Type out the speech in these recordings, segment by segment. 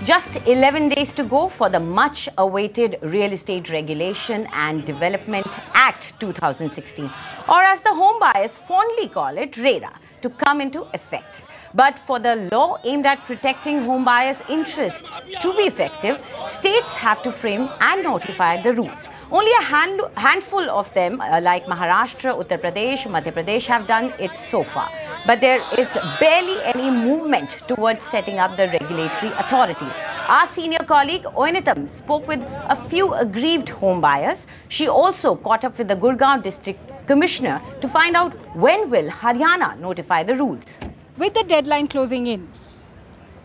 Just 11 days to go for the much-awaited Real Estate Regulation and Development Act 2016, or as the home buyers fondly call it, RERA, to come into effect. But for the law aimed at protecting home buyers' interest to be effective, states have to frame and notify the rules. Only a handful of them, like Maharashtra, Uttar Pradesh, Madhya Pradesh, have done it so far. But there is barely any movement towards setting up the regulatory authority. Our senior colleague Oinitam spoke with a few aggrieved home buyers. She also caught up with the Gurgaon District Commissioner to find out when will Haryana notify the rules. With the deadline closing in,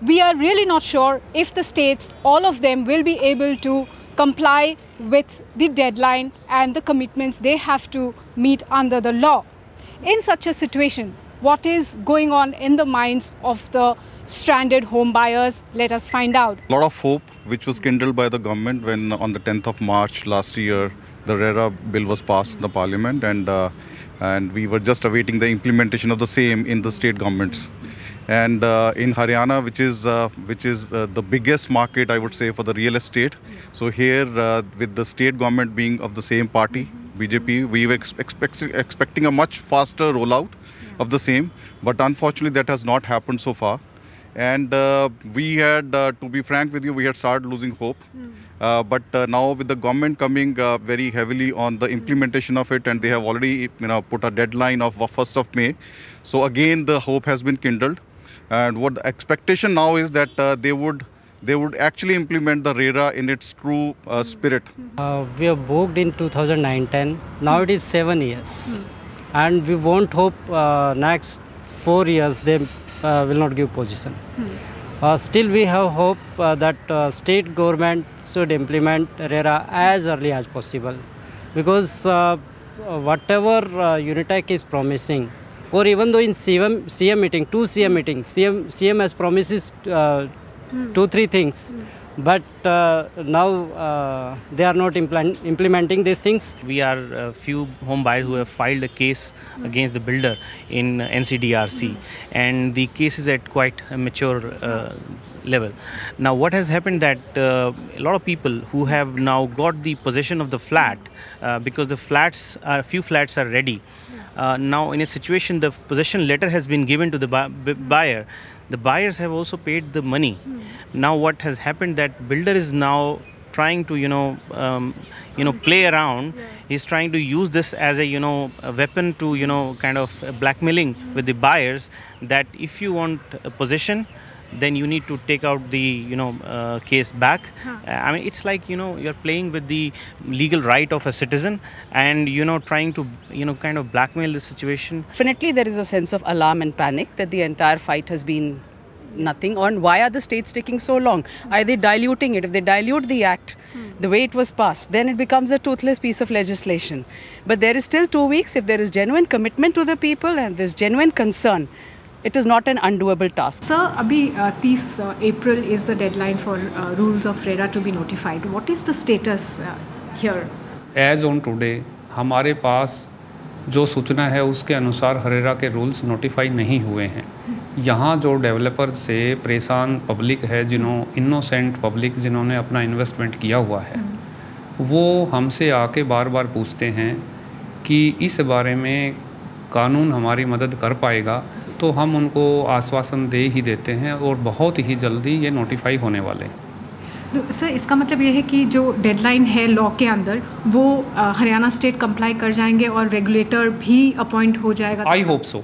we are really not sure if the states, all of them, will be able to comply with the deadline and the commitments they have to meet under the law. In such a situation, what is going on in the minds of the stranded home buyers? Let us find out. A lot of hope which was kindled by the government when on the 10th of March last year, the RERA bill was passed in the parliament, and we were just awaiting the implementation of the same in the state governments. And in Haryana, which is the biggest market, I would say, for the real estate. So here, with the state government being of the same party, BJP, we were expecting a much faster rollout of the same. But unfortunately, that has not happened so far. And we had, to be frank with you, we had started losing hope. But now with the government coming very heavily on the implementation of it, and they have already put a deadline of 1st of May. So again, the hope has been kindled. And what the expectation now is that they would actually implement the RERA in its true spirit. We have booked in 2009-10. Now it is 7 years. And we won't hope next 4 years they will not give position. Still we have hope that state government should implement RERA as early as possible, because whatever Unitech is promising, or even though in CM meeting, two CM meetings, CM has promises 2-3 things, but now they are not implementing these things. We are a few home buyers who have filed a case against the builder in NCDRC, and the case is at quite a mature level. Now what has happened that a lot of people who have now got the possession of the flat, because the few flats are ready. Now in a situation, the possession letter has been given to the buyer. The buyers have also paid the money. Now what has happened that builder is now trying to play around. He's trying to use this as a weapon to kind of blackmailing with the buyers, that if you want a possession, then you need to take out the case back. I mean, it's like you're playing with the legal right of a citizen, and trying to kind of blackmail the situation. Definitely there is a sense of alarm and panic that the entire fight has been nothing on. Why are the states taking so long? Are they diluting it? If they dilute the act the way it was passed, then it becomes a toothless piece of legislation. But there is still 2 weeks. If there is genuine commitment to the people and there's genuine concern, it is not an undoable task. Sir, abhi 30 April is the deadline for rules of RERA to be notified. What is the status here? As on today, हमारे पास जो सूचना है उसके अनुसार RERA के rules notify नहीं हुए हैं। यहाँ जो डेवलपर से परेशान पब्लिक है, इनोसेंट पब्लिक जिन्होंने अपना इन्वेस्टमेंट किया हुआ है, वो हमसे आके बार बार पूछते हैं कि इस बारे में कानून हमारी मदद कर पाएगा, तो हम उनको आश्वासन दे ही देते हैं और बहुत ही जल्दी ये नोटिफाई होने वाले हैं। तो सर, इसका मतलब ये है कि जो डेडलाइन है लॉ के अंदर, वो हरियाणा स्टेट कंप्लाई कर जाएंगे और रेगुलेटर भी अपॉइंट हो जाएगा? I hope so.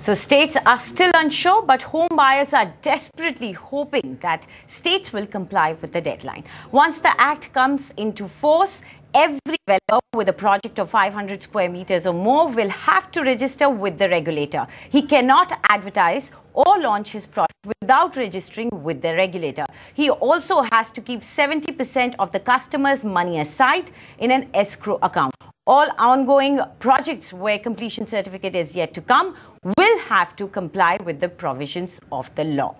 So states are still unsure, but home buyers are desperately hoping that states will comply with the deadline. Once the act comes into force, every developer with a project of 500 square meters or more will have to register with the regulator. He cannot advertise or launch his project without registering with the regulator. He also has to keep 70% of the customer's money aside in an escrow account. All ongoing projects where completion certificate is yet to come will have to comply with the provisions of the law.